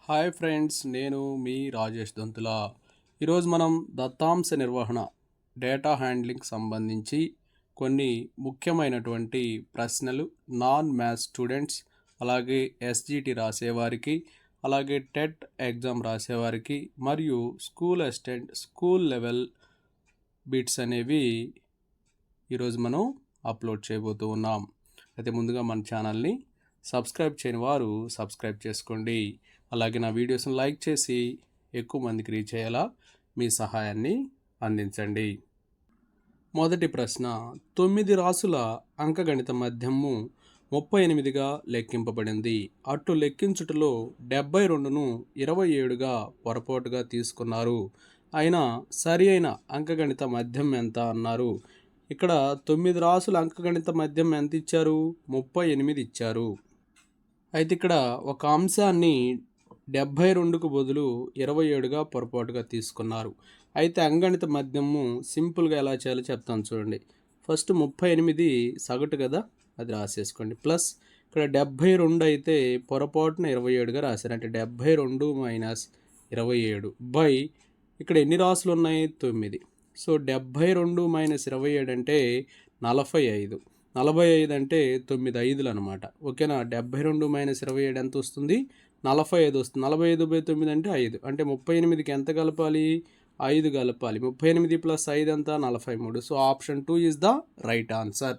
Hi friends, నేను మీ రాజేష్ దొంతుల. ఈరోజు మనం దత్తాంశ నిర్వహణ డేటా హ్యాండ్లింగ్ సంబంధించి కొన్ని ముఖ్యమైనటువంటి ప్రశ్నలు నాన్ మ్యాథ్స్ స్టూడెంట్స్, అలాగే ఎస్జిటి రాసేవారికి, అలాగే టెట్ ఎగ్జామ్ రాసేవారికి మరియు school assistant school level bits అనేవి ఈరోజు మనం అప్లోడ్ చేయబోతూ ఉన్నాం. అయితే ముందుగా మన ఛానల్ని సబ్స్క్రైబ్ చేయని వారు సబ్స్క్రైబ్ చేసుకోండి. అలాగే నా వీడియోస్ని లైక్ చేసి ఎక్కువ మందికి రీచ్ అయ్యేలా మీ సహాయాన్ని అందించండి. మొదటి ప్రశ్న, 9 రాసుల అంకగణిత మధ్యము 38గా లెక్కింపబడింది. అటు లెక్కించుటలో 72ను 27గా పొరపాటుగా తీసుకున్నారు. అయినా సరి అయిన అంకగణిత మధ్యం ఎంత అన్నారు. ఇక్కడ 9 రాసుల అంకగణిత మధ్యం ఎంత ఇచ్చారు? 38 ఇచ్చారు. అయితే ఇక్కడ ఒక అంశాన్ని 72కు బదులు 27గా పొరపాటుగా తీసుకున్నారు. అయితే అంకగణిత మధ్యము సింపుల్గా ఎలా చేయాలో చెప్తాను చూడండి. ఫస్ట్ 38 సగటు కదా, అది రాసేసుకోండి. ప్లస్ ఇక్కడ 72 అయితే పొరపాటున 27గా రాశారు. అంటే 72 మైనస్ 27 బై ఇక్కడ ఎన్ని రాసులు ఉన్నాయి? 9. సో 72 మైనస్ 27 అంటే 45. 45 అంటే 9 5లు అనమాట. ఓకేనా? 72 మైనస్ 27 ఎంత వస్తుంది? 45 వస్తుంది. 45 బై 9 అంటే 5. అంటే 38కి ఎంత కలపాలి? 5 కలపాలి. 38 ప్లస్ 5 ఎంత? 43. So option 2 is the right answer.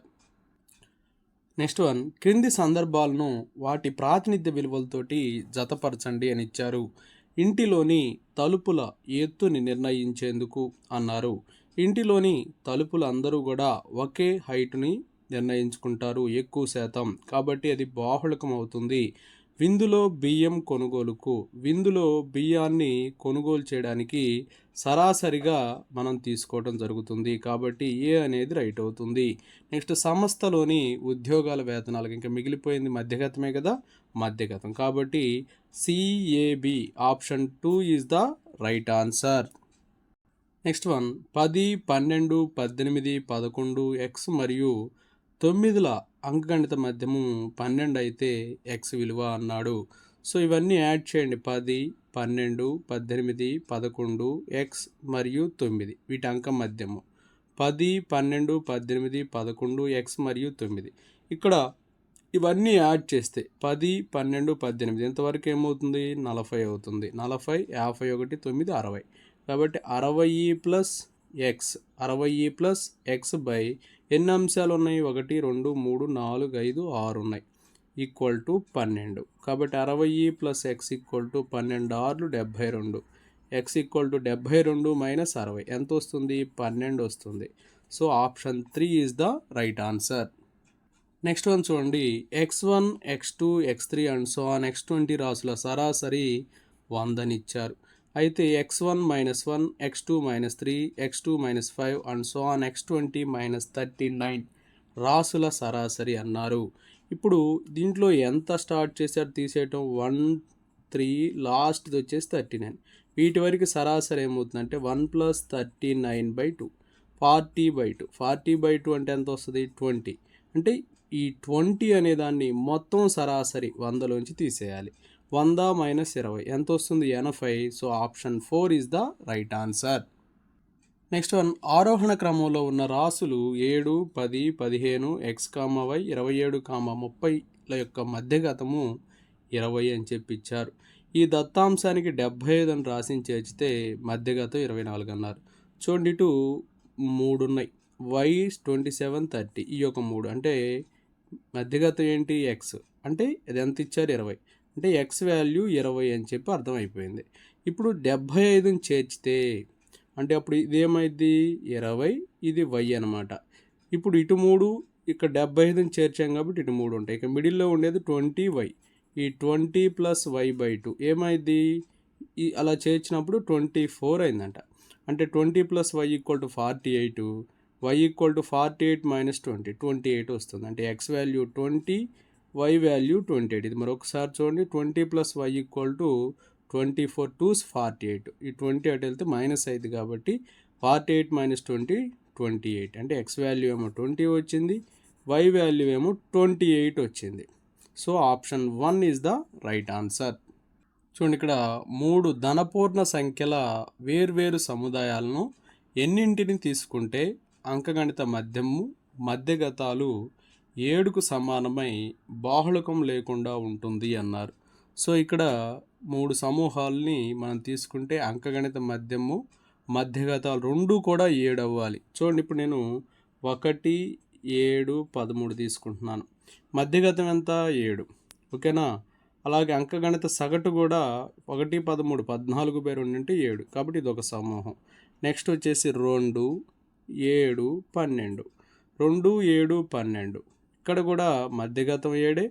Next one, క్రింది సందర్భాలను వాటి ప్రాతినిధ్య విలువలతోటి జతపరచండి అని ఇచ్చారు. ఇంటిలోని తలుపుల ఎత్తుని నిర్ణయించేందుకు అన్నారు. ఇంటిలోని తలుపులు అందరూ కూడా ఒకే హైట్ని నిర్ణయించుకుంటారు ఎక్కువ శాతం, కాబట్టి అది బాహుళకం అవుతుంది. విందులో బియ్యం కొనుగోలుకు, విందులో బియ్యాన్ని కొనుగోలు చేయడానికి సరాసరిగా మనం తీసుకోవడం జరుగుతుంది, కాబట్టి ఏ అనేది రైట్ అవుతుంది. నెక్స్ట్, సంస్థలోని ఉద్యోగాల వేతనాలకు ఇంకా మిగిలిపోయింది మధ్యగతమే కదా, మధ్యగతం, కాబట్టి CAB option 2 is the right answer. Next one, 10, 12, 18, 11 X మరియు 9ల అంకగణిత మధ్యము 12 అయితే ఎక్స్ విలువ అన్నాడు. సో ఇవన్నీ యాడ్ చేయండి. 10, 12, 18, 11 ఎక్స్ మరియు 9 వీటి అంక మధ్యము 10, 12, 18, 11 ఎక్స్ మరియు 9. ఇక్కడ ఇవన్నీ యాడ్ చేస్తే 10, 12, 18 ఇంతవరకు ఏమవుతుంది? 40 అవుతుంది. 40, 51, 9, 60. కాబట్టి 60 plus X, 60 plus X by ఎన్ని అంశాలు ఉన్నాయి? 1, 2, 3, 4, 5, 6 ఉన్నాయి, ఈక్వల్ టు 12. కాబట్టి 60 plus X equal to 12 ఆర్లు 72. X equal to 72 minus 60 ఎంత వస్తుంది? 12 వస్తుంది. So option 3 is the right answer. Next one చూడండి, x1, x2, x3 and so on x20 రాసుల సరాసరి 100 అని ఇచ్చారు. అయితే x1 minus 1, x2 minus 3, x2 minus 5 and so on x20 minus 39 రాసుల సరాసరి అన్నారు. ఇప్పుడు దీంట్లో ఎంత స్టార్ట్ చేశారు తీసేయటం? 1, 3, లాస్ట్ది వచ్చేసి 39. వీటి వరకు సరాసరి ఏమవుతుందంటే 1 ప్లస్ 39/2, 40/2. 40/2 అంటే ఎంత వస్తుంది? 20. అంటే ఈ 20 అనే దాన్ని మొత్తం సరాసరి 100లోంచి తీసేయాలి. 100 మైనస్ 20 ఎంత వస్తుంది? 80. So option 4 is the right answer. Next one, ఆరోహణ క్రమంలో ఉన్న రాసులు 7, 10, 15 ఎక్స్, వై, 27, 30ల యొక్క మధ్యగతము 20 అని చెప్పిచ్చారు. ఈ దత్తాంశానికి 75 అని రాసి చేర్చితే మధ్యగతం 24 అన్నారు. చూడండి, ఇటు 3 ఉన్నాయి, వై 27, 30, ఈ యొక్క 3 అంటే మధ్యగతం ఏంటి? ఎక్స్. అంటే ఇది ఎంత ఇచ్చారు? 20. అంటే ఎక్స్ వాల్యూ 20 అని చెప్పి అర్థమైపోయింది. ఇప్పుడు 75ని చేర్చితే అంటే అప్పుడు ఇదేమైంది? 20, ఇది వై అనమాట. ఇప్పుడు ఇటు 3, ఇక్కడ 75ని చేర్చాం కాబట్టి ఇటు 3 ఉంటాయి. ఇక మిడిల్లో ఉండేది 20y. ఈ 20 ప్లస్ y/2 ఏమైంది? అలా చేర్చినప్పుడు 24 అయిందంట. అంటే 20 plus y equal to 48, y equal to 48 minus 20, 28 వస్తుంది. అంటే ఎక్స్ వాల్యూ 20, y వాల్యూ 28. ఇది మరొకసారి చూడండి, 20 plus y equal to 24 to 48. ఈ 20 అటు వెళ్తే మైనస్ అయింది కాబట్టి 48 మైనస్ 20, 28. అంటే ఎక్స్ వాల్యూ ఏమో 20 వచ్చింది, y వాల్యూ ఏమో 28 వచ్చింది. So option 1 is the right answer. చూడండి, ఇక్కడ 3 ధనపూర్ణ సంఖ్యల వేర్వేరు సముదాయాలను ఎన్నింటిని తీసుకుంటే అంకగణిత మధ్యము మధ్యగతాలు 7కు సమానమై బాహుళకం లేకుండా ఉంటుంది అన్నారు. సో ఇక్కడ 3 సమూహాలని మనం తీసుకుంటే అంకగణిత మధ్యము మధ్యగతాలు రెండూ కూడా 7 అవ్వాలి. చూడండి, ఇప్పుడు నేను 1, 7, 13 తీసుకుంటున్నాను. మధ్యగతం ఎంత? 7. ఓకేనా? అలాగే అంకగణిత సగటు కూడా 1, 13, 14/2 అంటే 7. కాబట్టి ఇది ఒక సమూహం. నెక్స్ట్ వచ్చేసి 2, 7, 12. 2, 7, 12. ఇక్కడ కూడా మధ్యగతం 7,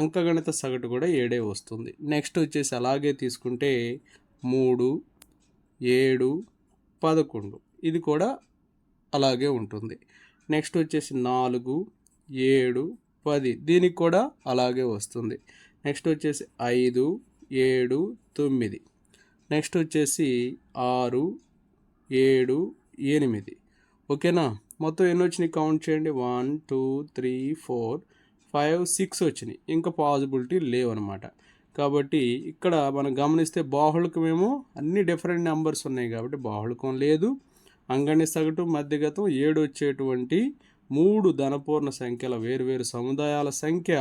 అంకగణిత సగటు కూడా 7 వస్తుంది. నెక్స్ట్ వచ్చేసి అలాగే తీసుకుంటే 3, 7, 11. ఇది కూడా అలాగే ఉంటుంది. నెక్స్ట్ వచ్చేసి 4, 7, 10. దీనికి కూడా అలాగే వస్తుంది. నెక్స్ట్ వచ్చేసి 5, 7, 9. నెక్స్ట్ వచ్చేసి 6, 7, 8. ఓకేనా? మొత్తం ఎన్ని వచ్చినాయి కౌంట్ చేయండి. 1, 2, 3, 4, 5, 6 వచ్చినాయి. ఇంకా పాసిబిలిటీ లేవన్నమాట. కాబట్టి ఇక్కడ మనం గమనిస్తే బాహుళకమేమో అన్ని డిఫరెంట్ నెంబర్స్ ఉన్నాయి కాబట్టి బాహుళకం లేదు. అంగణి సగటు మధ్యగతం 7 వచ్చేటువంటి 3 ధనపూర్ణ సంఖ్యల వేరువేరు సముదాయాల సంఖ్య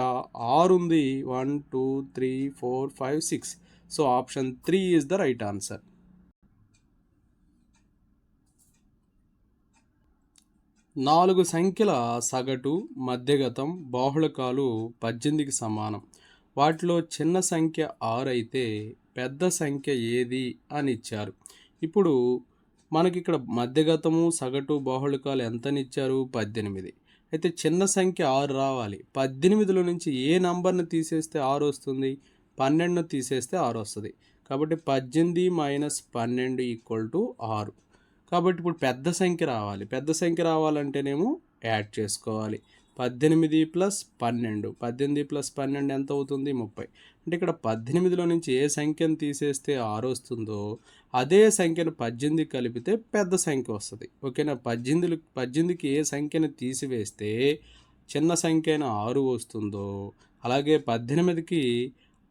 6 ఉంది. 1, 2, 3, 4, 5, 6. So option 3 is the right answer. నాలుగు సంఖ్యల సగటు మధ్యగతం బాహుళకాలు 18కి సమానం. వాటిలో చిన్న సంఖ్య 6 అయితే పెద్ద సంఖ్య ఏది అని ఇచ్చారు. ఇప్పుడు మనకి ఇక్కడ మధ్యగతము సగటు బాహుళకాలు ఎంతనిచ్చారు? 18. అయితే చిన్న సంఖ్య 6 రావాలి. 18లో నుంచి ఏ నంబర్ని తీసేస్తే 6 వస్తుంది? 12ను తీసేస్తే 6 వస్తుంది. కాబట్టి 18 - 12 = 6. కాబట్టి ఇప్పుడు పెద్ద సంఖ్య రావాలి. పెద్ద సంఖ్య రావాలంటేనేమో యాడ్ చేసుకోవాలి. 18 + 12. 18 + 12 ఎంత అవుతుంది? 30. అంటే ఇక్కడ 18లో నుంచి ఏ సంఖ్యను తీసేస్తే 6 వస్తుందో అదే సంఖ్యను 18 కలిపితే పెద్ద సంఖ్య వస్తుంది. ఓకేనా? 18కి ఏ సంఖ్యను తీసివేస్తే చిన్న సంఖ్య అయిన 6 వస్తుందో అలాగే 18కి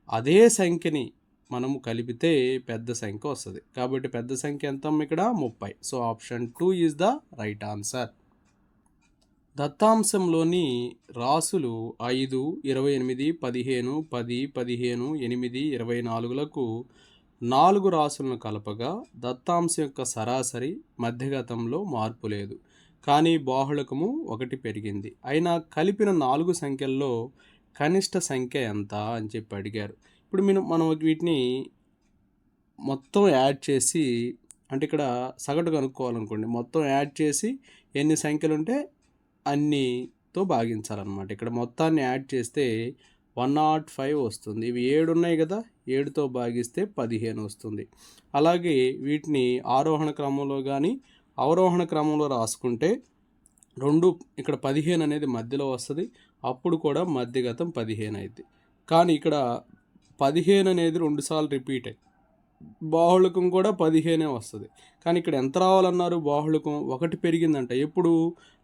అదే సంఖ్యని మనము కలిపితే పెద్ద సంఖ్య వస్తుంది. కాబట్టి పెద్ద సంఖ్య ఎంత ఇక్కడ? 30. So option 2 is the right answer. దత్తాంశంలోని రాసులు 5, 28, 15, 10, 15, 8, 24లకు 4 రాసులను కలపగా దత్తాంశం యొక్క సరాసరి మధ్యగతంలో మార్పు లేదు. కానీ బాహుళకము 1 పెరిగింది. అయినా కలిపిన 4 సంఖ్యల్లో కనిష్ట సంఖ్య ఎంత అని చెప్పి అడిగారు. ఇప్పుడు మనం వీటిని మొత్తం యాడ్ చేసి, అంటే ఇక్కడ సగటు కనుక్కోవాలనుకోండి, మొత్తం యాడ్ చేసి ఎన్ని సంఖ్యలు ఉంటే అన్నితో భాగించాలన్నమాట. ఇక్కడ మొత్తాన్ని యాడ్ చేస్తే 105 వస్తుంది. ఇవి 7 ఉన్నాయి కదా, 7తో భాగిస్తే 15 వస్తుంది. అలాగే వీటిని ఆరోహణ క్రమంలో కానీ అవరోహణ క్రమంలో రాసుకుంటే ఇక్కడ 15 అనేది మధ్యలో వస్తుంది. అప్పుడు కూడా మధ్యగతం 15 అయింది. కానీ ఇక్కడ 15 అనేది 2 సార్లు రిపీట్ అయ్యి బాహుళకం కూడా 15 వస్తుంది. కానీ ఇక్కడ ఎంత రావాలన్నారు? బాహుళకం 1 పెరిగిందంట. ఎప్పుడు?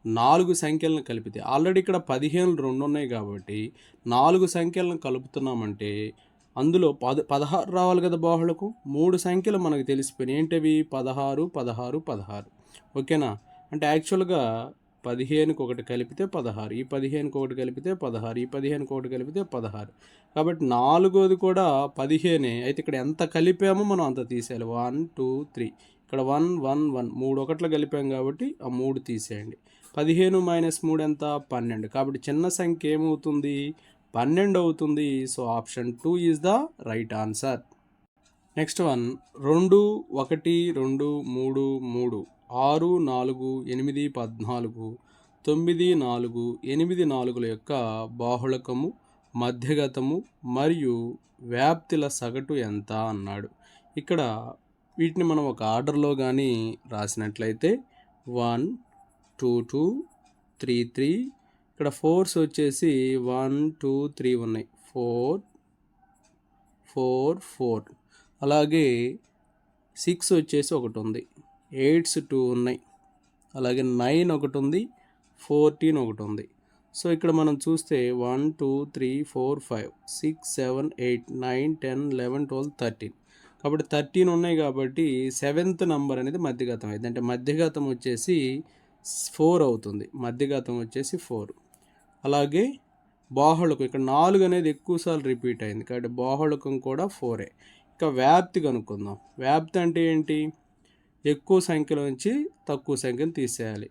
4 సంఖ్యలను కలిపితే. ఆల్రెడీ ఇక్కడ 15 2 ఉన్నాయి కాబట్టి 4 సంఖ్యలను కలుపుతున్నామంటే అందులో 16 రావాలి కదా బాహుళకం. 3 సంఖ్యలు మనకు తెలిసిపోయినాయి. ఏంటవి? 16, 16, 16. ఓకేనా? అంటే యాక్చువల్గా 15కి 1 కలిపితే 16, ఈ 15కి 1 కలిపితే 16, ఈ 15కి 1 కలిపితే 16. కాబట్టి 4వది కూడా 15. అయితే ఇక్కడ ఎంత కలిపామో మనం అంత తీసేయాలి. 1, 2, 3. ఇక్కడ 1, 1, 1 3 1లు కలిపాం కాబట్టి ఆ 3 తీసేయండి. 15 - 3 ఎంత? 12. కాబట్టి చిన్న సంఖ్య ఏమవుతుంది? 12 అవుతుంది. So option 2 is the right answer. Next one, 2, 1, 2, 3, 3, 6, 4, 8, 14, 9, 4, 8, 4ల యొక్క బాహుళకము మధ్యగతము మరియు వ్యాప్తిల సగటు ఎంత అన్నాడు. ఇక్కడ వీటిని మనం ఒక ఆర్డర్లో కానీ రాసినట్లయితే 1, 2, 2, 3, 3. ఇక్కడ 4s వచ్చేసి 1, 2, 3 ఉన్నాయి. 4, 4, 4. అలాగే 6 వచ్చేసి ఒకటి ఉంది. 8s 2 ఉన్నాయి. అలాగే 9 ఒకటి ఉంది. 14 ఒకటి ఉంది. సో ఇక్కడ మనం చూస్తే 1 2 3 4 5 6 7 8 9 10 11 12 13. కాబట్టి 13 ఉన్నాయి కాబట్టి 7th నంబర్ అనేది మధ్యఘాతం అయింది. అంటే మధ్యఘాతం వచ్చేసి 4 అవుతుంది. మధ్యఘాతం వచ్చేసి 4. అలాగే బాహుళకం ఇక్కడ 4 అనేది ఎక్కువసార్లు రిపీట్ అయింది కాబట్టి బాహుళకం కూడా 4. ఇక వ్యాప్తి కనుక్కుందాం. వ్యాప్తి అంటే ఏంటి? ఎక్కువ సంఖ్యలో నుంచి తక్కువ సంఖ్యను తీసేయాలి.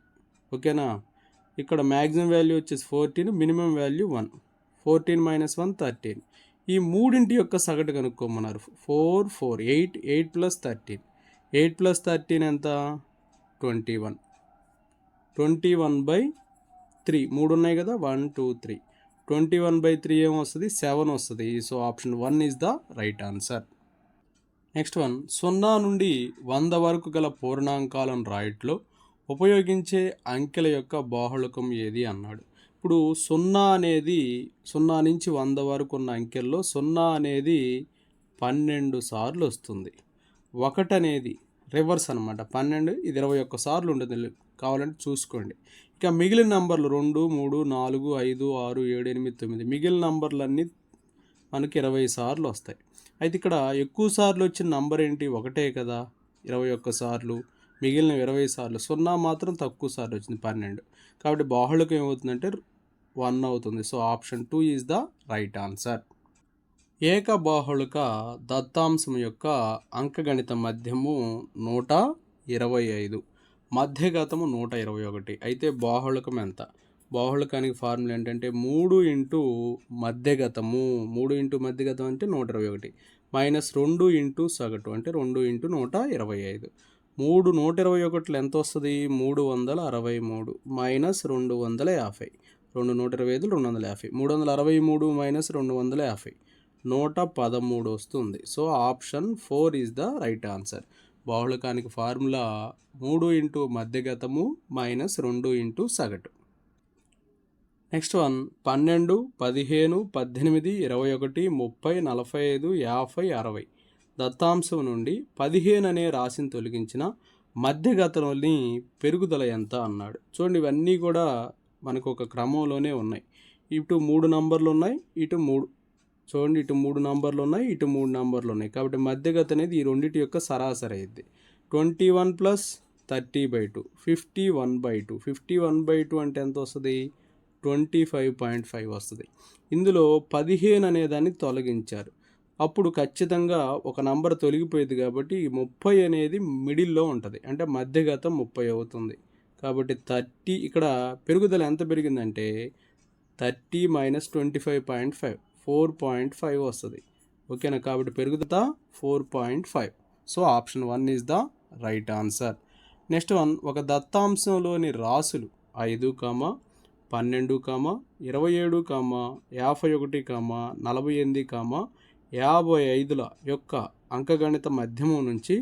ఓకేనా? ఇక్కడ మ్యాక్సిమం వాల్యూ వచ్చేసి 14, మినిమం వాల్యూ 1. 14 - 1 13. ఈ మూడింటి యొక్క సగటు కనుక్కోమన్నారు. 4 4 8 8 + 13. 8 + 13 ఎంత? 21. 21/3 3 ఉన్నాయి కదా, 1 2 3. 21/3 ఏమొస్తుంది? 7 వస్తుంది. So option 1 is the right answer. Next one, 0 నుండి 100 వరకు గల పూర్ణాంకాలను రాయట్లో ఉపయోగించే అంకెల యొక్క బాహుళకం ఏది అన్నాడు. ఇప్పుడు 0 అనేది 0 నుంచి 100 వరకు ఉన్న అంకెల్లో 0 అనేది 12 సార్లు వస్తుంది. 1 అనేది రివర్స్ అనమాట, 12 ఇది 21 సార్లు ఉంటుంది. కావాలంటే చూసుకోండి. ఇక మిగిలిన నంబర్లు 2 3 4 5 6 7 8 9 మిగిలిన నంబర్లన్నీ మనకి 20 సార్లు వస్తాయి. అయితే ఇక్కడ ఎక్కువ సార్లు వచ్చిన నంబర్ ఏంటి? 1 కదా, 21 సార్లు. మిగిలిన 20 సార్లు. 0 మాత్రం తక్కువ సార్లు వచ్చింది, 12. కాబట్టి బాహుళకం ఏమవుతుందంటే 1 అవుతుంది. So option 2 is the right answer. ఏక బాహుళక దత్తాంశం యొక్క అంకగణిత మధ్యము 125, మధ్యగతము 121. అయితే బాహుళకం ఎంత? బాహుళకానికి ఫార్ములా ఏంటంటే 3 × మధ్యగతము. 3 × మధ్యగతం అంటే 121 మైనస్ 2 × సగటు అంటే 2 × 125. 3 121 ఎంత వస్తుంది? 363 మైనస్ 250. 2 125 250. 363 మైనస్ 250 113 వస్తుంది. So option 4 is the right answer. బాహుళకానికి ఫార్ములా 3 × మధ్యగతము మైనస్ 2 × సగటు. నెక్స్ట్ వన్, 12 15 18 21 30 45 50 60 దత్తాంశం నుండి 15 అనే రాశిని తొలగించిన మధ్యగతంలోని పెరుగుదల ఎంత అన్నాడు. చూడండి, ఇవన్నీ కూడా మనకు ఒక క్రమంలోనే ఉన్నాయి. ఇటు 3 నంబర్లు ఉన్నాయి, ఇటు 3. చూడండి, ఇటు 3 నంబర్లు ఉన్నాయి, ఇటు 3 నంబర్లు ఉన్నాయి. కాబట్టి మధ్యగత అనేది ఈ రెండింటి యొక్క సరాసరి అయింది. 21 + 30/2 51/2. 51/2 అంటే ఎంత వస్తుంది? 25.5 వస్తుంది. ఇందులో 15 అనేదాన్ని తొలగించారు. అప్పుడు ఖచ్చితంగా ఒక నంబర్ తొలగిపోయేది కాబట్టి ఈ 30 అనేది మిడిల్లో ఉంటుంది, అంటే మధ్యగతం 30 అవుతుంది. కాబట్టి 30 ఇక్కడ పెరుగుదల ఎంత పెరిగిందంటే 30 - 25.5 4.5 వస్తుంది. ఓకేనా? కాబట్టి పెరుగుదల 4.5. So option 1 is the right answer. Next one, ఒక దత్తాంశంలోని రాసులు 5, 12, 27, 51, 48, 55ల యొక్క అంకగణిత మధ్యమం నుంచి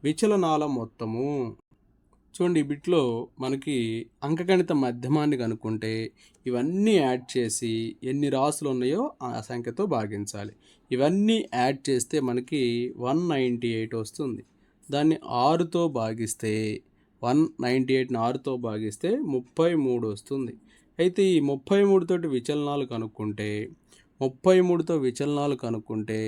విచలనాల మొత్తము. చూడండి, ఈ బిట్లో మనకి అంకగణిత మధ్యమాన్ని కనుక్కుంటే ఇవన్నీ యాడ్ చేసి ఎన్ని రాసులు ఉన్నాయో ఆ సంఖ్యతో భాగించాలి. ఇవన్నీ యాడ్ చేస్తే మనకి 198 వస్తుంది. దాన్ని 6తో భాగిస్తే 198ని 6తో భాగిస్తే 33 వస్తుంది. అయితే ఈ 33 తోటి విచలనాలు కనుక్కుంటే 33తో విచలనాలు కనుక్కుంటే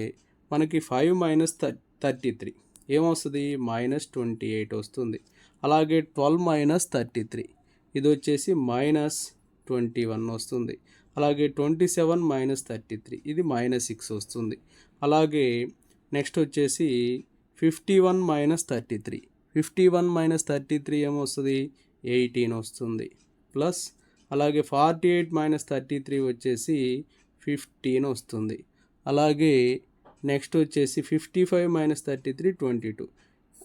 మనకి 5 - 33 ఏమొస్తుంది? -28 వస్తుంది. అలాగే 12 - 33 ఇది వచ్చేసి -21 వస్తుంది. అలాగే 27 - 33 ఇది -6 వస్తుంది. అలాగే నెక్స్ట్ వచ్చేసి 51 - 33 51 - 33 ఏమొస్తుంది? 18 వస్తుంది. ప్లస్ అలాగే 48 - 33 వచ్చేసి 15 వస్తుంది. అలాగే నెక్స్ట్ వచ్చేసి 55 - 33 22.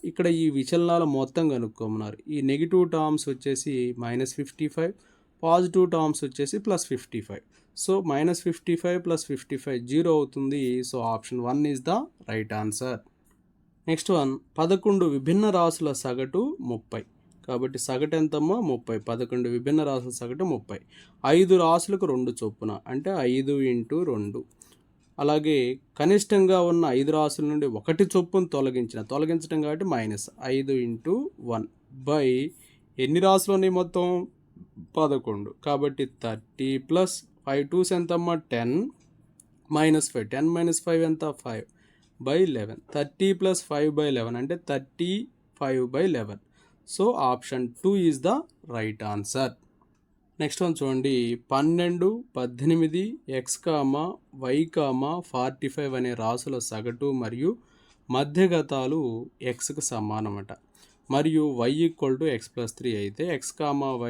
ఇక్కడ ఈ విచలనాల మొత్తం కనుక్కోమన్నారు. ఈ నెగిటివ్ టర్మ్స్ వచ్చేసి -55, పాజిటివ్ టర్మ్స్ వచ్చేసి +55. సో -55 + 55 0 అవుతుంది. So option 1 is the right answer. Next one, 11 విభిన్న రాసుల సగటు 30. కాబట్టి సగటు ఎంతమ్మా? 30. 11 విభిన్న రాసుల సగటు 30. 5 రాసులకు 2 చొప్పున అంటే 5 × 2. అలాగే కనిష్టంగా ఉన్న 5 రాసుల నుండి 1 చొప్పున తొలగించడం కాబట్టి -5 × 1 ఎన్ని రాసులు ఉన్నాయి మొత్తం? 11. కాబట్టి 30 ప్లస్ 5 2s ఎంతమ్మా 10 మైనస్ 5 10 మైనస్ 5 ఎంత 5/11. 30 ప్లస్ 5/11 అంటే 35/11. So option 2 is the right answer. Next one చూడండి, 12, 18, x, y, 45 అనే రాసుల సగటు మరియు మధ్యగతాలు xకు సమానమట. మరియు y = x+3 అయితే x,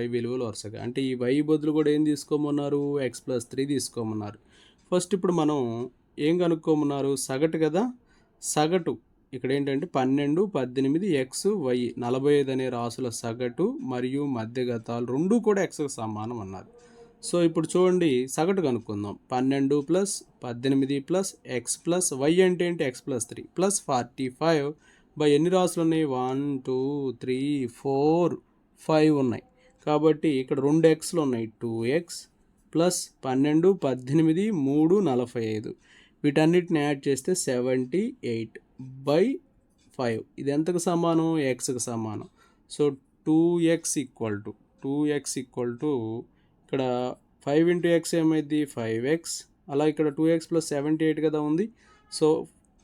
y విలువలు వరుసగా, అంటే ఈ y బదులు కూడా ఏం తీసుకోమన్నారు, x+3 తీసుకోమన్నారు. ఫస్ట్ ఇప్పుడు మనం ఏం కనుక్కోమన్నారు, సగటు కదా. సగటు ఇక్కడ ఏంటంటే 12, 18, x, y 45 అనే రాసుల సగటు మరియు మధ్యగతాలు రెండు కూడా xకు సమానం అన్నారు. సో ఇప్పుడు చూడండి, సగటు కనుక్కుందాం. 12 plus 18 plus x plus y అంటే ఏంటి, x+3 ప్లస్ 45 బై ఎన్ని రాసులు ఉన్నాయి, 1 2 3 4 5 ఉన్నాయి. కాబట్టి ఇక్కడ 2 xలు ఉన్నాయి, 2x ప్లస్ 12 18 3 45. వీటన్నిటిని యాడ్ చేస్తే 78/5. ఇది ఎంతకు సమానం, xకు సమానం. సో 2x ఈక్వల్ టు ఇక్కడ 5 × x ఏమైంది 5x, అలా ఇక్కడ 2x ప్లస్ 78 కదా ఉంది. సో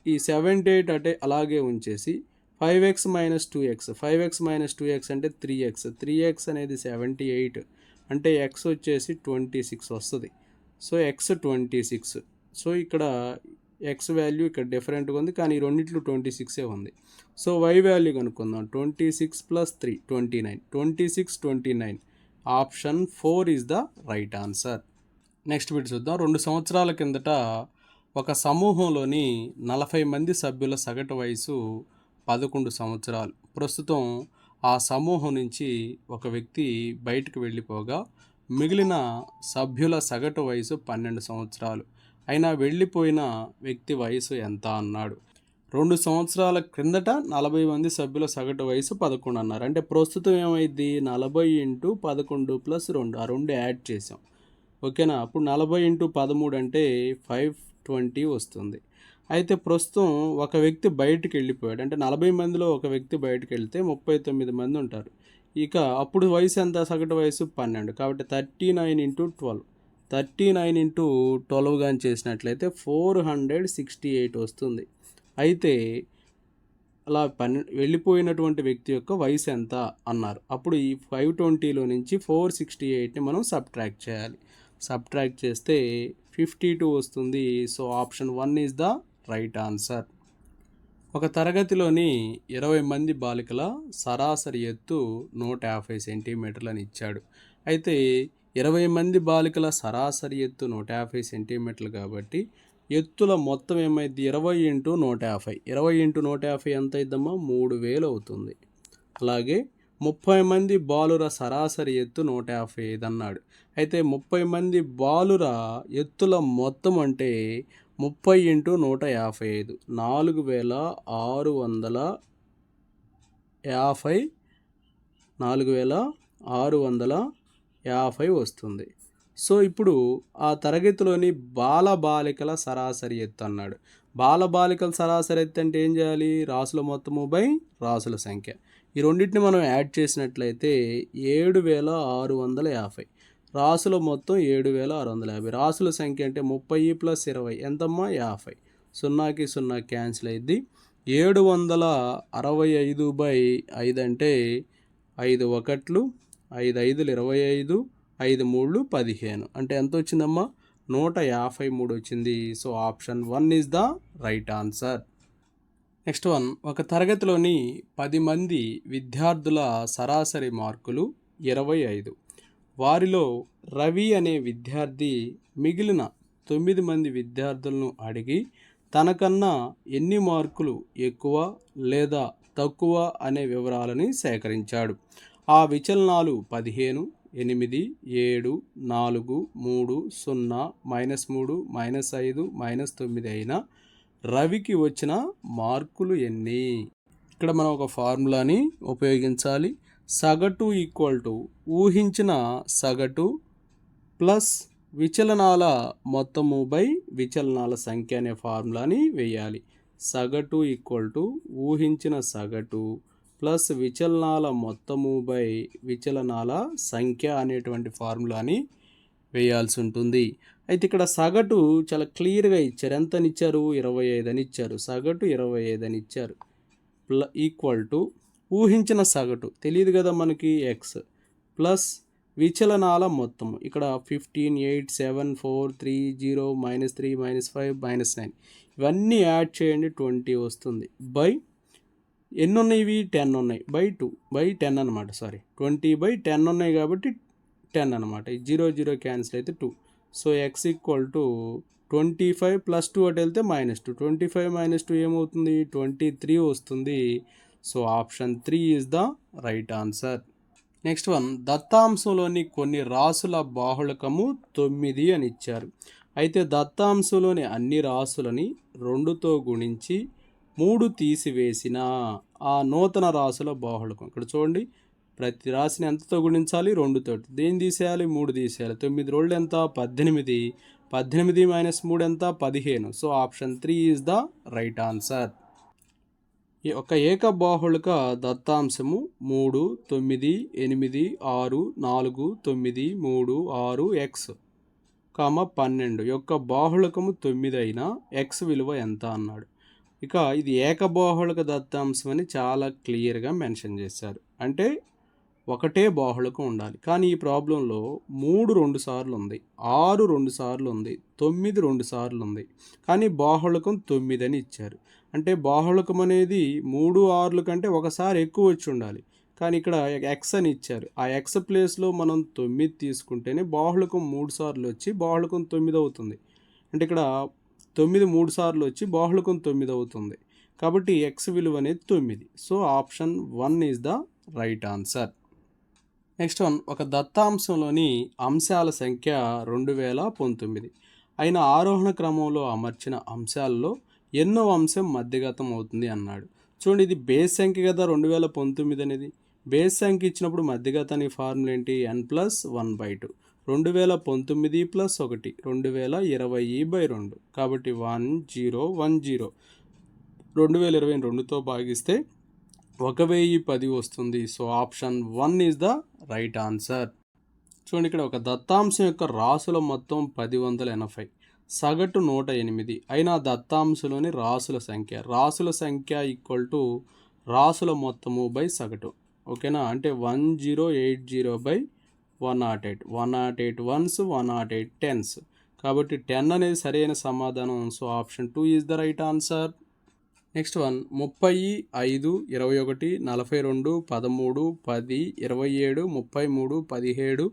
ఈ 78 అంటే అలాగే ఉంచేసి 5x minus 2x, 5x minus 2x అంటే 3x, 3x అనేది 78 అంటే x వచ్చేసి 26 వస్తుంది. So x 26. సో ఇక్కడ x వాల్యూ ఇక్కడ డిఫరెంట్గా ఉంది, కానీ ఈ రెండిట్లో 26 ఉంది. సో y వాల్యూ కనుక్కుందాం. 26 plus 3 29, 26 29. Option 4 is the right answer. Next bit చూద్దాం. 2 సంవత్సరాల కిందట ఒక సమూహంలోని 40 మంది సభ్యుల సగటు వయసు 11 సంవత్సరాలు. ప్రస్తుతం ఆ సమూహం నుంచి ఒక వ్యక్తి బయటకు వెళ్ళిపోగా మిగిలిన సభ్యుల సగటు వయసు 12 సంవత్సరాలు. అయినా వెళ్ళిపోయిన వ్యక్తి వయసు ఎంత అన్నాడు. 2 సంవత్సరాల క్రిందట 40 మంది సభ్యుల సగటు వయసు 11 అన్నారు. అంటే ప్రస్తుతం ఏమైంది, 40 × 11 + 2, ఆ 2 యాడ్ చేసాం. ఓకేనా. అప్పుడు 40 × 13 అంటే 520 వస్తుంది. అయితే ప్రస్తుతం ఒక వ్యక్తి బయటికి వెళ్ళిపోయాడు, అంటే 40 మందిలో ఒక వ్యక్తి బయటకు వెళ్తే 39 మంది ఉంటారు. ఇక అప్పుడు వయసు ఎంత, సగటు వయసు 12. కాబట్టి 39 × 12, 39 × 12 కానీ చేసినట్లయితే 468 వస్తుంది. అయితే అలా వెళ్ళిపోయినటువంటి వ్యక్తి యొక్క వయసు ఎంత అన్నారు. అప్పుడు ఈ 520లో నుంచి 468ని మనం సబ్ట్రాక్ట్ చేయాలి. సబ్ట్రాక్ట్ చేస్తే 52 వస్తుంది. So option 1 is the right answer. ఒక తరగతిలోని 20 మంది బాలికల సరాసరి ఎత్తు 150 సెంటీమీటర్లు అని ఇచ్చాడు. అయితే 20 మంది బాలికల సరాసరి ఎత్తు 150 సెంటీమీటర్లు కాబట్టి ఎత్తుల మొత్తం ఏమైంది, 20 × 150. 20 × 150 ఎంత అయిద్దమ్మా, 3000 అవుతుంది. అలాగే 30 మంది బాలుర సరాసరి ఎత్తు 155 అన్నాడు. అయితే 30 మంది బాలుర ఎత్తుల మొత్తం అంటే 30 × 155, 4650 వస్తుంది. సో ఇప్పుడు ఆ తరగతిలోని బాలబాలికల సరాసరి ఎత్తు అన్నాడు. బాలబాలికల సరాసరి ఎత్తు అంటే ఏం చేయాలి, రాసుల మొత్తము బై రాసుల సంఖ్య. ఈ రెండింటిని మనం యాడ్ చేసినట్లయితే 7650. రాసుల మొత్తం 7650. రాసుల సంఖ్య అంటే 30 + 20 ఎంతమ్మా 50. 0కి 0 క్యాన్సిల్ అయ్యింది. 765/5 అంటే 5 1లు, 5 5లు 25, 5 3లు 15. అంటే ఎంత వచ్చిందమ్మా, 153 వచ్చింది. So option 1 is the right answer. Next one, ఒక తరగతిలోని 10 మంది విద్యార్థుల సరాసరి మార్కులు 25. వారిలో రవి అనే విద్యార్థి మిగిలిన 9 మంది విద్యార్థులను అడిగి తనకన్నా ఎన్ని మార్కులు ఎక్కువ లేదా తక్కువ అనే వివరాలని సేకరించాడు. ఆ విచలనాలు 15, 8, 7, 4, 3, 0, -3, -5, -9 అయినా రవికి వచ్చిన మార్కులు ఎన్ని? ఇక్కడ మనం ఒక ఫార్ములాని ఉపయోగించాలి. సగటు ఈక్వల్ టు ఊహించిన సగటు ప్లస్ విచలనాల మొత్తము బై విచలనాల సంఖ్య అనే ఫార్ములాని వేయాలి. సగటు ఈక్వల్ టు ఊహించిన సగటు ప్లస్ విచలనాల మొత్తము బై విచలనాల సంఖ్య అనేటువంటి ఫార్ములాని వేయాల్సి ఉంటుంది. అయితే ఇక్కడ సగటు చాలా క్లియర్గా ఇచ్చారు. ఎంతని ఇచ్చారు? 25 అని ఇచ్చారు. సగటు 25 అని ఇచ్చారు. ఈక్వల్ టు ఊహించిన సగటు తెలియదు కదా మనకి ఎక్స్ ప్లస్ విచలనాల మొత్తము ఇక్కడ 15, 8, 7, 4, 3, 0, -3, -5, -9 ఇవన్నీ యాడ్ చేయండి 20 వస్తుంది. బై ఎన్ని ఉన్నాయి? ఇవి 10 ఉన్నాయి. బై 2 బై 10 అనమాట. 20/10 ఉన్నాయి కాబట్టి 10 అనమాట. ఈ 0 0 క్యాన్సిల్ అయితే 2. సో ఎక్స్ ఈక్వల్ టు 25 + 2 అటు వెళ్తే -2. 25 - 2 ఏమవుతుంది? 23 వస్తుంది. So option 3 is the right answer. Next one, దత్తాంశంలోని కొన్ని రాసుల బాహుళకము 9 అని ఇచ్చారు. అయితే దత్తాంశంలోని అన్ని రాసులని 2తో గుణించి 3 తీసివేసిన ఆ నూతన రాసుల బాహుళకం. ఇక్కడ చూడండి, ప్రతి రాశిని ఎంతతో గుణించాలి? 2తో. దేని తీసేయాలి? 3 తీసేయాలి. 9 రోళ్ళు ఎంత? 18. 18 - 3 ఎంత? 15. So option 3 is the right answer. ఒక ఏకబాహుళక దత్తాంశము 3, 9, 8, 6, 4, 9, 3, 6 ఎక్స్, 12 యొక్క బాహుళకము 9 అయినా ఎక్స్ విలువ ఎంత అన్నాడు. ఇక ఇది ఏకబాహుళక దత్తాంశం అని చాలా క్లియర్గా మెన్షన్ చేశారు. అంటే ఒకటే బాహుళకం ఉండాలి. కానీ ఈ ప్రాబ్లంలో 3 2 సార్లు ఉంది, 6 2 సార్లు ఉంది, 9 2 సార్లు ఉంది. కానీ బాహుళకం 9 అని ఇచ్చారు. అంటే బాహుళకం అనేది 3 6ల కంటే ఒకసారి ఎక్కువ వచ్చి ఉండాలి. కానీ ఇక్కడ ఎక్స్ అని ఇచ్చారు. ఆ ఎక్స్ ప్లేస్లో మనం 9 తీసుకుంటేనే బాహుళకం 3 సార్లు వచ్చి బాహుళకం 9 అవుతుంది. అంటే ఇక్కడ 9 3 సార్లు వచ్చి బాహుళకం 9 అవుతుంది. కాబట్టి ఎక్స్ విలువ అనేది 9. So option 1 is the right answer. Next one, ఒక దత్తాంశంలోని అంశాల సంఖ్య 2019 అయిన ఆరోహణ క్రమంలో అమర్చిన అంశాలలో ఎన్నో అంశం మధ్యగతం అవుతుంది అన్నాడు. చూడండి, ఇది బేస్ సంఖ్య కదా 2019 అనేది. బేస్ సంఖ్య ఇచ్చినప్పుడు మధ్యగతానికి ఫార్ములా ఏంటి? n+1/2. 2019 + 1 2020/2. కాబట్టి 1010 2022తో భాగిస్తే 1010 వస్తుంది. So option 1 is the right answer. చూడండి, ఇక్కడ ఒక దత్తాంశం యొక్క రాసుల మొత్తం 1080, సగటు 108 అయినా దత్తాంశంలోని రాసుల సంఖ్య ఈక్వల్ టు రాసుల మొత్తము బై సగటు. ఓకేనా? అంటే 1080/108. 108 వన్స్, 108 టెన్స్. కాబట్టి 10 అనేది సరైన సమాధానం. So option 2 is the right answer. Next one, 30, 5, 21, 42, 13, 10, 27, 33, 17,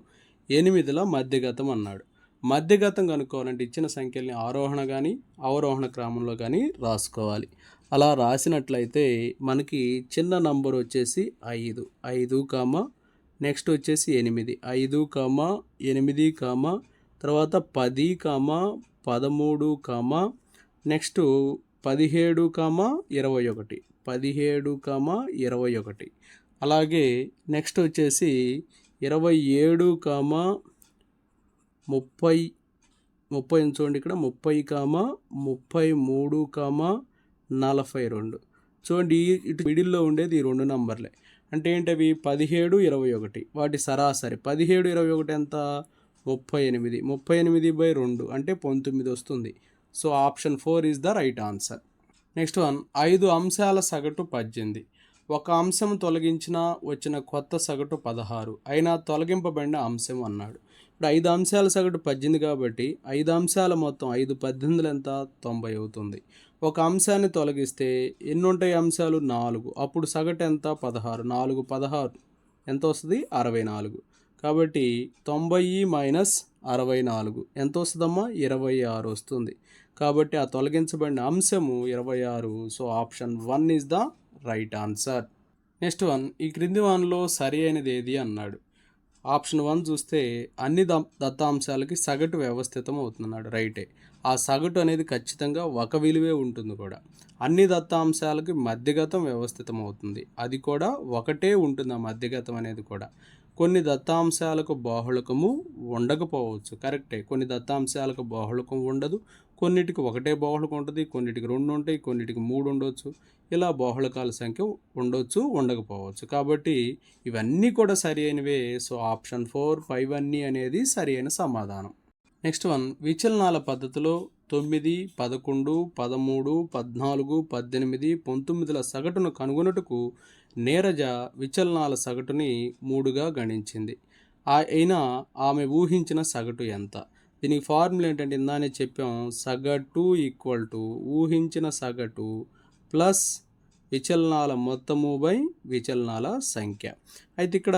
8ల మధ్యగతం అన్నాడు. మధ్యగతం కనుక్కోవాలంటే ఇచ్చిన సంఖ్యల్ని ఆరోహణ కానీ అవరోహణ క్రమంలో కానీ రాసుకోవాలి. అలా రాసినట్లయితే మనకి చిన్న నంబర్ వచ్చేసి 5, నెక్స్ట్ వచ్చేసి 8, 5, 8, తర్వాత 10, 13, నెక్స్ట్ 17, 21. అలాగే నెక్స్ట్ వచ్చేసి 27, 30 చూడండి, ఇక్కడ 30, 33, 42. చూడండి, ఇటు మిడిల్లో ఉండేది ఈ 2 నంబర్లే. అంటే ఏంటవి? 17, 21. వాటి సరాసరి 17, 21 ఎంత? 38. 38/2 అంటే 19 వస్తుంది. So option 4 is the right answer. Next one, 5 అంశాల సగటు 18. ఒక అంశం తొలగించిన వచ్చిన కొత్త సగటు 16 అయినా తొలగింపబడిన అంశం అన్నాడు. ఇప్పుడు 5 అంశాల సగటు 18 కాబట్టి 5 అంశాల మొత్తం 5/18 ఎంత? 90 అవుతుంది. ఒక అంశాన్ని తొలగిస్తే ఎన్ని ఉంటాయి అంశాలు? 4. అప్పుడు సగటు ఎంత? 16. 4 16 ఎంత వస్తుంది? 64. కాబట్టి 90 - 64 ఎంత వస్తుందమ్మా? 26 వస్తుంది. కాబట్టి ఆ తొలగించబడిన అంశము 26. So option 1 is the right answer. Next one, ఈ క్రింది వానిలో సరి అయినది ఏది అన్నాడు. ఆప్షన్ 1 చూస్తే అన్ని దత్తాంశాలకి సగటు వ్యవస్థితం అవుతున్నాడు. రైటే. ఆ సగటు అనేది ఖచ్చితంగా ఒక విలువే ఉంటుంది కూడా. అన్ని దత్తాంశాలకి మధ్యగతం వ్యవస్థితం అవుతుంది. అది కూడా ఒకటే ఉంటుంది ఆ మధ్యగతం అనేది కూడా. కొన్ని దత్తాంశాలకు బాహుళకము ఉండకపోవచ్చు. కరెక్టే. కొన్ని దత్తాంశాలకు బాహుళకం ఉండదు. కొన్నిటికి ఒకటే బాహుళకం ఉంటుంది, కొన్నిటికి 2 ఉంటాయి, కొన్నిటికి 3 ఉండవచ్చు. ఇలా బాహుళకాల సంఖ్య ఉండొచ్చు, ఉండకపోవచ్చు. కాబట్టి ఇవన్నీ కూడా సరి అయినవే. సో ఆప్షన్ 4 పైవన్నీ అనేది సరి అయిన సమాధానం. నెక్స్ట్ వన్, విచలనాల పద్ధతిలో 9, 11, 13, 14, 18, 19ల సగటును కనుగొనుటకు నీరజ విచలనాల సగటుని 3గా గణించింది. అయినా ఆమె ఊహించిన సగటు ఎంత? దీనికి ఫార్ములా ఏంటంటే ఇందానే చెప్పాం, సగటు ఈక్వల్ టు ఊహించిన సగటు ప్లస్ విచలనాల మొత్తము బై విచలనాల సంఖ్య. అయితే ఇక్కడ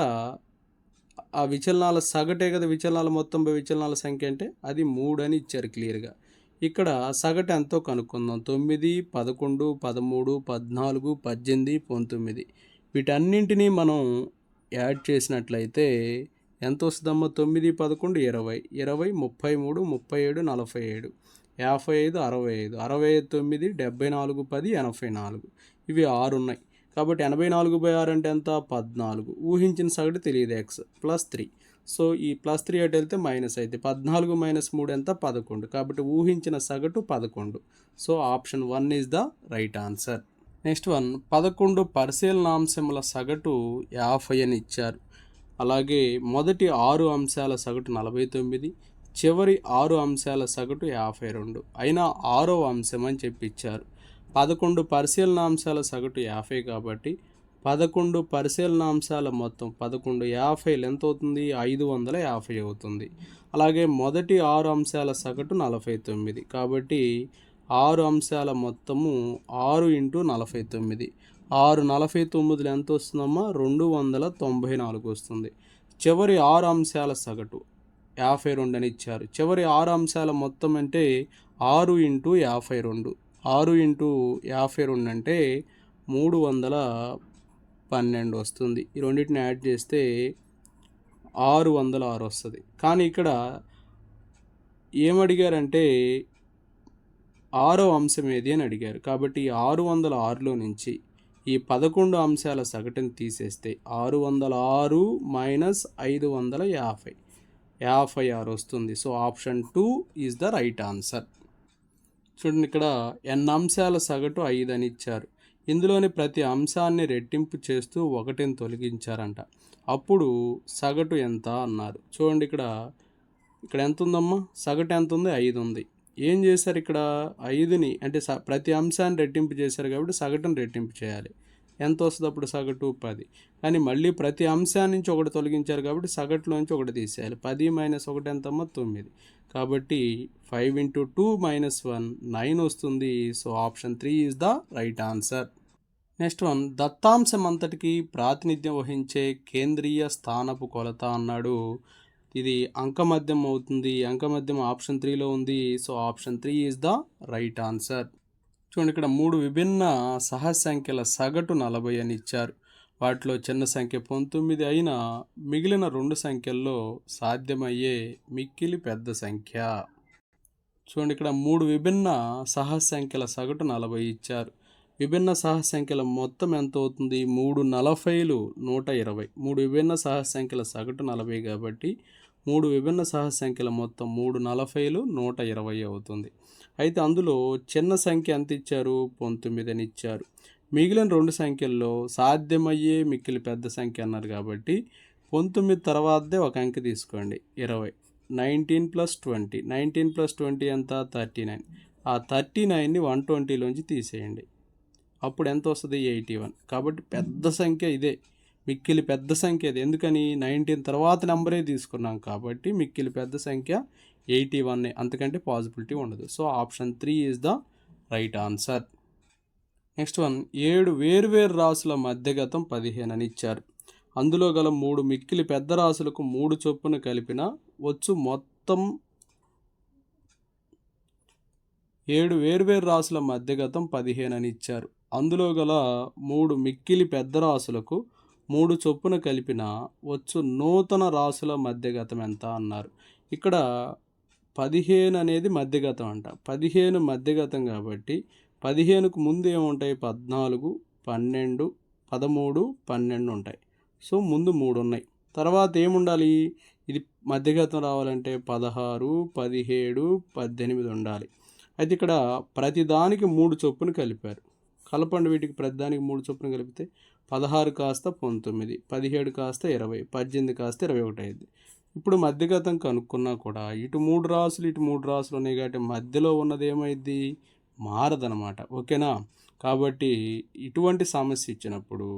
ఆ విచలనాల సగటే కదా విచలనాల మొత్తం బై విచలనాల సంఖ్య అంటే అది 3 అని ఇచ్చారు క్లియర్గా. ఇక్కడ సగటు ఎంతో కనుక్కుందాం. 9, 11, 13, 14, 18, 19 వీటన్నింటినీ మనం యాడ్ చేసినట్లయితే ఎంత వస్తుందమ్మా? 9, 11, 20, 20, 33, 37, 47, 55, 65, 65, 9, 74, 10, 84 ఇవి 6 ఉన్నాయి. కాబట్టి 84/6 అంటే ఎంత? 14. ఊహించిన సగటు తెలియదు ఎక్స్ +3. సో ఈ +3 అటు వెళ్తే మైనస్ అయితే 14 - 3 ఎంత? 11. కాబట్టి ఊహించిన సగటు 11. So option 1 is the right answer. Next one, 11 పరిశీలనాంశముల సగటు 50 అని ఇచ్చారు. అలాగే మొదటి 6 అంశాల సగటు 49, చివరి 6 అంశాల సగటు 52. అయినా 6వ అంశం అని చెప్పి ఇచ్చారు. 11 పరిశీలనాంశాల సగటు 50 కాబట్టి 11 పరిశీలనాంశాల మొత్తం 11 50 ఎంత అవుతుంది? 550 అవుతుంది. అలాగే మొదటి 6 అంశాల సగటు 49 కాబట్టి 6 అంశాల మొత్తము 6 × 49. 6 49 ఎంత వస్తుందమ్మా? 294 వస్తుంది. చివరి 6 అంశాల సగటు 52 అని ఇచ్చారు. చివరి 6 అంశాల మొత్తం అంటే 6 × 52. 6 × 52 అంటే 312 వస్తుంది. ఈ రెండింటిని యాడ్ చేస్తే 606 వస్తుంది. కానీ ఇక్కడ ఏమడిగారంటే 6వ అంశం ఏది అని అడిగారు. కాబట్టి 606లో నుంచి ఈ 11 అంశాల సగటుని తీసేస్తే 606 - 550 56 వస్తుంది. So option 2 is the right answer. చూడండి, ఇక్కడ n అంశాల సగటు 5 అని ఇచ్చారు. ఇందులోని ప్రతి అంశాన్ని రెట్టింపు చేస్తూ 1ని తొలగించారంట. అప్పుడు సగటు ఎంత అన్నారు. చూడండి, ఇక్కడ ఎంత ఉందమ్మా? సగటు ఎంత ఉంది? 5 ఉంది. ఏం చేశారు ఇక్కడ? 5ని అంటే ప్రతి అంశాన్ని రెట్టింపు చేశారు కాబట్టి సగటును రెట్టింపు చేయాలి. ఎంత వస్తుంది అప్పుడు సగటు? 10. కానీ మళ్ళీ ప్రతి అంశాన్ని నుంచి ఒకటి తొలగించారు కాబట్టి సగటులోంచి ఒకటి తీసేయాలి. 10 - 1 ఎంతమ్మా? 9. కాబట్టి 5 × 2 - 1 9 వస్తుంది. So option 3 is the right answer. Next one, దత్తాంశం అంతటికి ప్రాతినిధ్యం వహించే కేంద్రీయ స్థానపు కొలత అన్నాడు. ఇది అంకమద్యం అవుతుంది. అంకమద్యం ఆప్షన్ 3లో ఉంది. So option 3 is the right answer. చూడండి, ఇక్కడ 3 విభిన్న సహజ సంఖ్యల సగటు 40 అని ఇచ్చారు. వాటిలో చిన్న సంఖ్య 19 అయినా మిగిలిన 2 సంఖ్యల్లో సాధ్యమయ్యే మిక్కిలి పెద్ద సంఖ్య. చూడండి, ఇక్కడ 3 విభిన్న సహజ సంఖ్యల సగటు 40 ఇచ్చారు. విభిన్న సహజ సంఖ్యల మొత్తం ఎంత అవుతుంది? 3 40లు 120. 3 విభిన్న సహజ సంఖ్యల సగటు 40 కాబట్టి 3 విభిన్న సహజ సంఖ్యల మొత్తం 3 40లు 120 అవుతుంది. అయితే అందులో చిన్న సంఖ్య ఎంత ఇచ్చారు? 19 అని ఇచ్చారు. మిగిలిన 2 సంఖ్యల్లో సాధ్యమయ్యే మిక్కిలి పెద్ద సంఖ్య అన్నారు కాబట్టి 19 తర్వాతదే ఒక అంకె తీసుకోండి. 20. 19 + 20. 19 + 20 ఎంత? 39. ఆ 39ని 120లోంచి తీసేయండి. అప్పుడు ఎంత వస్తుంది? 81. కాబట్టి పెద్ద సంఖ్య ఇదే, మిక్కిలి పెద్ద సంఖ్య ఇది. ఎందుకని? 19 తర్వాత నెంబరే తీసుకున్నాం కాబట్టి మిక్కిలి పెద్ద సంఖ్య 81. అంతకంటే పాసిబిలిటీ ఉండదు. So option 3 is the right answer. Next one, 7 వేర్వేరు రాసుల మధ్యగతం 15 అని ఇచ్చారు. అందులో గల 3 మిక్కిలి పెద్ద రాసులకు 3 చొప్పున కలిపిన వచ్చు మొత్తం 7 వేర్వేరు రాసుల మధ్యగతం 15 అని ఇచ్చారు. అందులో గల 3 మిక్కిలి పెద్ద రాసులకు 3 చొప్పున కలిపిన వచ్చు నూతన రాసుల మధ్యగతం ఎంత అన్నారు. ఇక్కడ 15 అనేది మధ్యగతం అంట. 15 మధ్యగతం కాబట్టి 15కు ముందు ఏముంటాయి? 14, 12, 13, 12 ఉంటాయి. సో ముందు 3 ఉన్నాయి. తర్వాత ఏముండాలి? ఇది మధ్యగతం రావాలంటే 16, 17, 18 ఉండాలి. అయితే ఇక్కడ ప్రతిదానికి 3 చొప్పున కలిపారు. కలపండి, వీటికి ప్రతిదానికి 3 చొప్పున కలిపితే 16 కాస్త 19, 17 కాస్త 20, 18 కాస్త 21 అయింది. ఇప్పుడు మధ్యగతం కనుక్కున్నా కూడా ఇటు 3 రాసులు ఇటు 3 రాసులు ఉన్నాయి కాబట్టి మధ్యలో ఉన్నది ఏమైంది, మారదనమాట. ఓకేనా. కాబట్టి ఇటువంటి సమస్య ఇచ్చినప్పుడు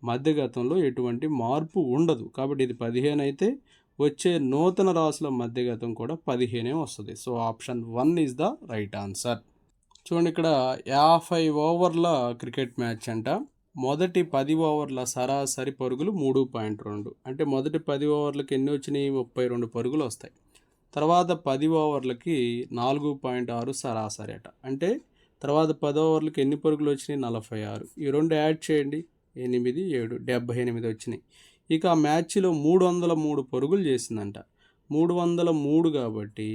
మధ్యగతంలో ఎటువంటి మార్పు ఉండదు. కాబట్టి ఇది 15 అయితే వచ్చే నూతన రాసుల మధ్యగతం కూడా 15 వస్తుంది. So option 1 is the right answer. చూడండి, ఇక్కడ 50 ఓవర్ల క్రికెట్ మ్యాచ్ అంట. మొదటి 10 ఓవర్ల సరాసరి పరుగులు 3.2. అంటే మొదటి 10 ఓవర్లకి ఎన్ని వచ్చినాయి, 32 పరుగులు వస్తాయి. తర్వాత 10 ఓవర్లకి 4.6 సరాసరి అట. అంటే తర్వాత 10 ఓవర్లకి ఎన్ని పరుగులు వచ్చినాయి, 46. ఈ రెండు యాడ్ చేయండి, 8, 7, 78 వచ్చినాయి. ఇక ఆ మ్యాచ్లో 303 పరుగులు చేసిందంట. 303 కాబట్టి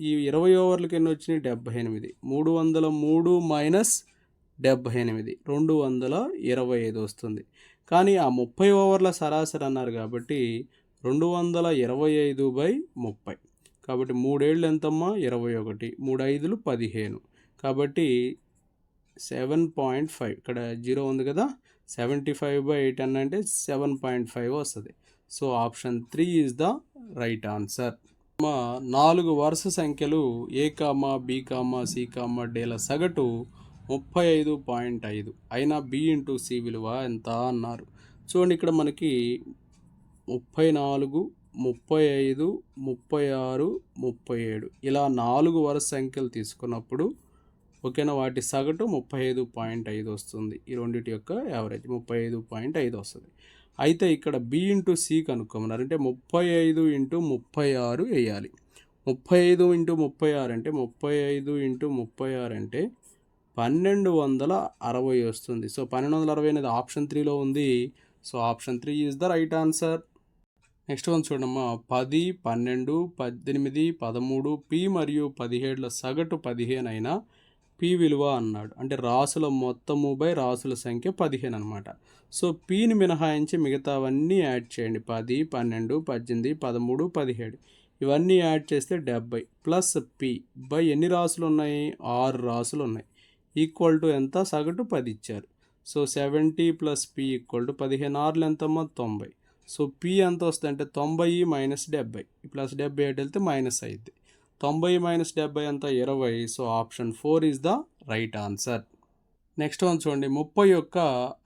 ఈ 20 ఓవర్లకి ఎన్ని వచ్చినాయి, 78. 303 మైనస్ 78 225 వస్తుంది. కానీ ఆ 30 ఓవర్ల సరాసరి అన్నారు కాబట్టి 225/30. కాబట్టి 3 ఏళ్ళు ఎంతమ్మా, 21, 3 5లు 15. కాబట్టి 7.5, ఇక్కడ 0 ఉంది కదా, 75/10 అంటే 7.5 వస్తుంది. So option 3 is the right answer. 4 వరుస సంఖ్యలు A, B, C, Dల సగటు 35.5 అయినా B ఇంటూ C విలువ ఎంత అన్నారు. చూడండి, ఇక్కడ మనకి 34, 35, 36, 37 ఇలా 4 వరుస సంఖ్యలు తీసుకున్నప్పుడు ఓకేనా, వాటి సగటు 35.5 వస్తుంది. ఈ రెండింటి యొక్క యావరేజ్ 35.5 వస్తుంది. అయితే ఇక్కడ B ఇంటూ C కనుక్కోమన్నారు. అంటే 35 × 36 వేయాలి. 35 × 36 అంటే 35 × 36 అంటే 1260 వస్తుంది. సో 1260 అనేది ఆప్షన్ 3లో ఉంది. So option 3 is the right answer. Next one చూడమ్మా, 10, 12, 18, 13, P మరియు 17ల సగటు 15 అయినా P విలువ అన్నాడు. అంటే రాసుల మొత్తము బై రాసుల సంఖ్య 15 అనమాట. సో Pని మినహాయించి మిగతావన్నీ యాడ్ చేయండి. 10, 12, 18, 13, 17 ఇవన్నీ యాడ్ చేస్తే 70 ప్లస్ P బై ఎన్ని రాసులు ఉన్నాయి, 6 రాసులు ఉన్నాయి. ఈక్వల్ టు ఎంత, సగటు 10 ఇచ్చారు. So 70 plus P equal to 15 6లు ఎంతమ్మా, 90. సో P ఎంత వస్తుంది అంటే 90 మైనస్ 70 ప్లస్ 70 ఎటు వెళ్తే మైనస్ అయింది. 90 మైనస్ 70 అంతా 20. So option 4 is the right answer. Next one చూడండి, 30 యొక్క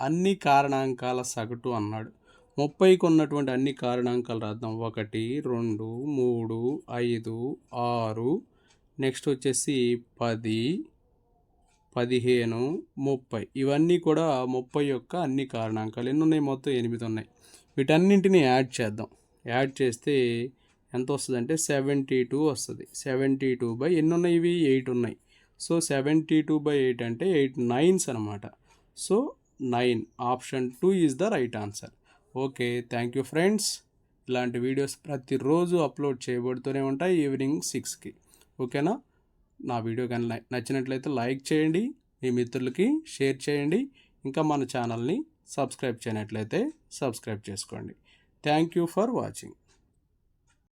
అన్ని కారణాంకాల సగటు అన్నాడు. 30కి ఉన్నటువంటి అన్ని కారణాంకాలు రాద్దాం. 1, 2, 3, 5, 6, నెక్స్ట్ వచ్చేసి 10, 15, 30 ఇవన్నీ కూడా 30 యొక్క అన్ని కారణాంకాలు. ఎన్ని ఉన్నాయి, మొత్తం 8 ఉన్నాయి. వీటన్నింటినీ యాడ్ చేద్దాం. యాడ్ చేస్తే ఎంత వస్తుంది అంటే 72 వస్తుంది. 72 ఎన్ని ఉన్నాయి, ఇవి 8 ఉన్నాయి. సో 72/8 అంటే 8 9s అనమాట. So 9 option 2 is the right answer. Okay, thank you friends. ఇలాంటి వీడియోస్ ప్రతిరోజు అప్లోడ్ చేయబడుతూనే ఉంటాయి ఈవినింగ్ 6కి. ఓకేనా. నా వీడియో కానీ నచ్చినట్లయితే లైక్ చేయండి, మీ మిత్రులకి షేర్ చేయండి. ఇంకా మన ఛానల్ని సబ్స్క్రైబ్ చేయనట్లయితే సబ్స్క్రైబ్ చేసుకోండి. Thank you for watching.